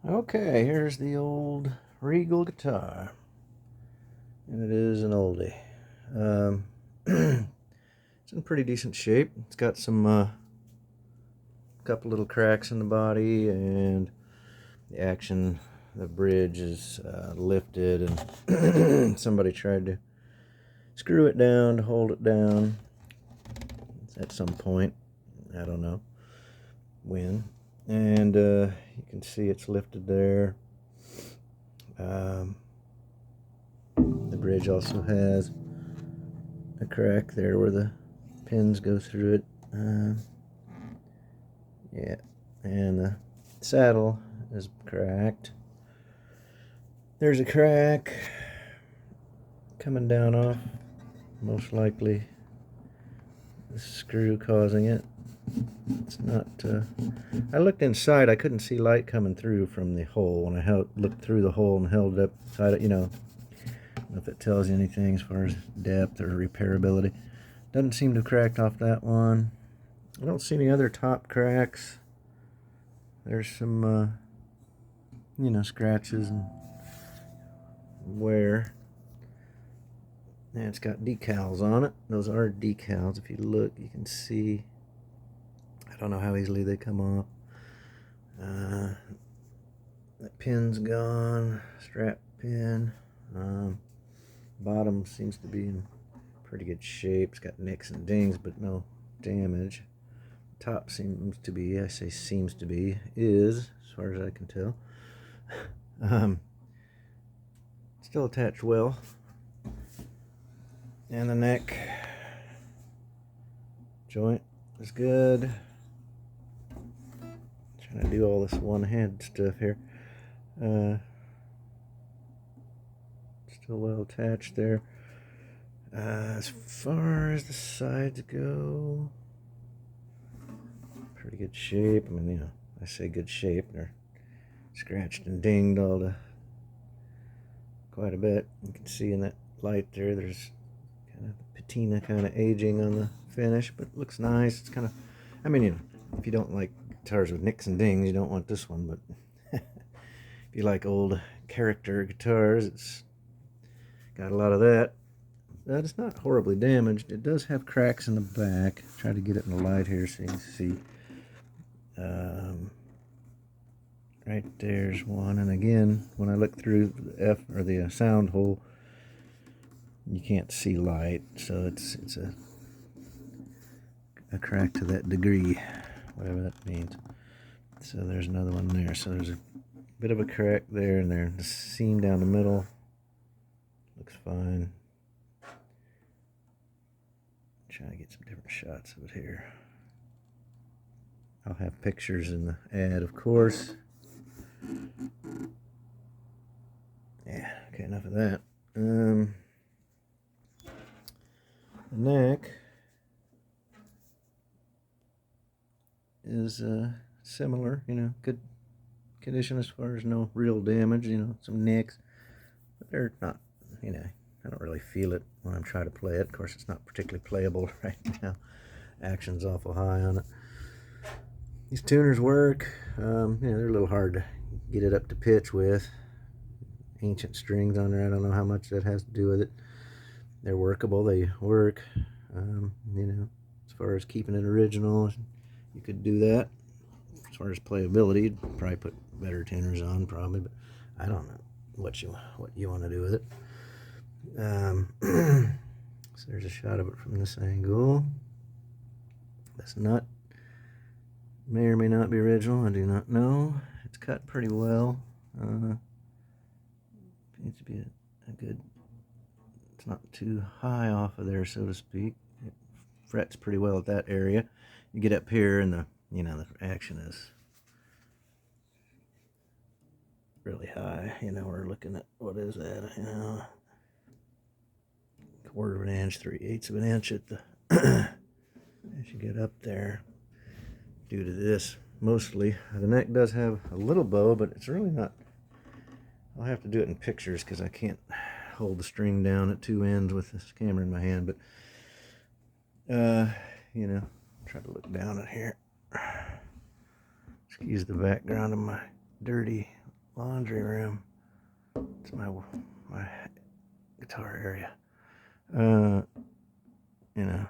Okay, here's the old Regal guitar, and it is an oldie. It's in pretty decent shape. It's got some couple little cracks in the body, and the bridge is lifted, and somebody tried to screw it down to hold it down at some point. I don't know when. And you can see it's lifted there. The bridge also has a crack there where the pins go through it. Yeah, and the saddle is cracked. There's a crack coming down off, most likely the screw causing it. It's not. I looked inside. I couldn't see light coming through from the hole. When I looked through the hole and held it up, I don't know if it tells you anything as far as depth or repairability. Doesn't seem to have cracked off that one. I don't see any other top cracks. There's some, scratches and wear. And it's got decals on it. Those are decals. If you look, you can see. I don't know how easily they come off. That pin's gone. Strap pin. Bottom seems to be in pretty good shape. It's got nicks and dings, but no damage. Top seems to be, I say seems to be, is, as far as I can tell. Still attached well. And the neck joint is good. Trying to do all this one-hand stuff here. Still well attached there. As far as the sides go, pretty good shape. I mean, I say good shape. They're scratched and dinged quite a bit. You can see in that light there's kind of patina kind of aging on the finish, but it looks nice. It's kind of, if you don't like guitars with nicks and dings, you don't want this one, but if you like old character guitars, it's got a lot of that. But it's not horribly damaged. It does have cracks in the back. Try to get it in the light here so you can see. Right there's one, and again, when I look through the sound hole, you can't see light, so it's a crack to that degree, whatever that means. So there's another one there. So there's a bit of a crack there and there. The seam down the middle looks fine. Trying to get some different shots of it here. I'll have pictures in the ad, of course. Yeah, okay, enough of that. The neck is similar, good condition as far as no real damage, some nicks. But they're not, I don't really feel it when I'm trying to play it. Of course, it's not particularly playable right now. Action's awful high on it. These tuners work. They're a little hard to get it up to pitch with. Ancient strings on there. I don't know how much that has to do with it. They're workable. They work. As far as keeping it original, you could do that. As far as playability, you'd probably put better tuners on, probably. But I don't know what you want to do with it. So there's a shot of it from this angle. This nut may or may not be original. I do not know. It's cut pretty well. Needs to be a good. It's not too high off of there, so to speak. It frets pretty well at that area. You get up here, and the action is really high. We're looking at, what is that? Quarter of an inch, 3/8 of an inch at the as you get up there. Due to this, mostly the neck does have a little bow, but it's really not. I'll have to do it in pictures because I can't hold the string down at two ends with this camera in my hand. But try to look down at here. Excuse the background of my dirty laundry room. It's my guitar area. You know,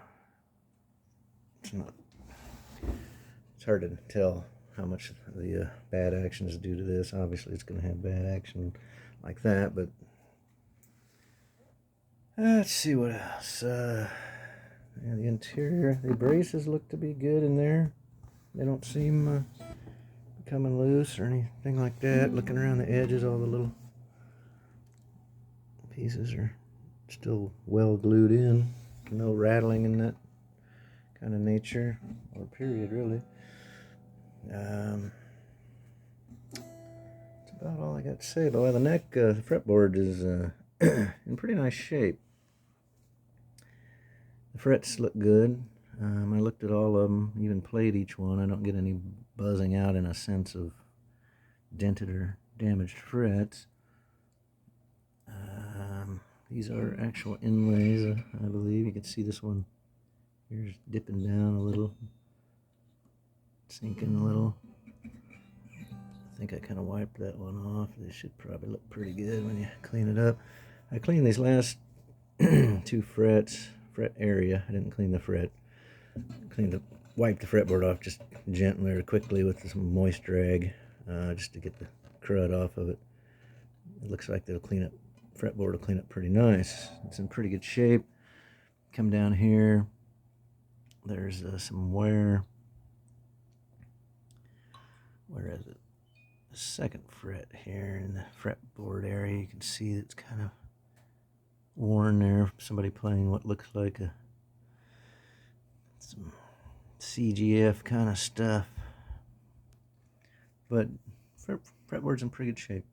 it's hard to tell how much the bad action is due to this. Obviously, it's going to have bad action like that, but let's see what else. Yeah, the interior, the braces look to be good in there. They don't seem coming loose or anything like that. Looking around the edges, all the little pieces are still well glued in. No rattling in that kind of nature or period, really. That's about all I got to say. But the neck, the fretboard is in pretty nice shape. The frets look good. I looked at all of them, even played each one. I don't get any buzzing out in a sense of dented or damaged frets. These are actual inlays, I believe. You can see this one here's dipping down a little, sinking a little. I think I kind of wiped that one off. They should probably look pretty good when you clean it up. I cleaned these last two fret area. I didn't clean the fret. Wiped the fretboard off just gently or quickly with some moist rag, just to get the crud off of it. It looks like fretboard will clean up pretty nice. It's in pretty good shape. Come down here. There's some wear. Where is it? The second fret here in the fretboard area. You can see it's kind of worn there. Somebody playing what looks like some CGF kind of stuff. But fretboard's in pretty good shape.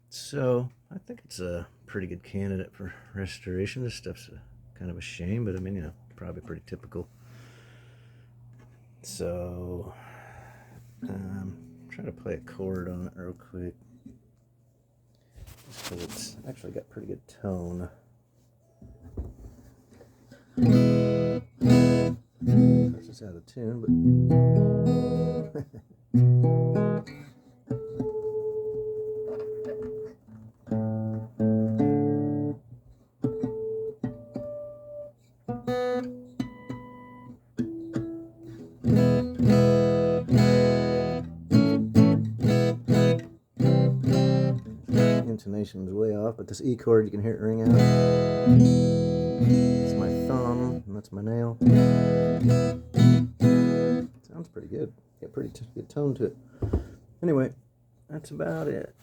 So I think it's a pretty good candidate for restoration. This stuff's kind of a shame, but I mean, you know, probably pretty typical. So try to play a chord on it real quick, just because it's actually got pretty good tone. Of course, it's out of tune, but intonation is way off, but this E chord, you can hear it ring out. It's my thumb, and that's my nail. Sounds pretty good. Got pretty good tone to it. Anyway, that's about it.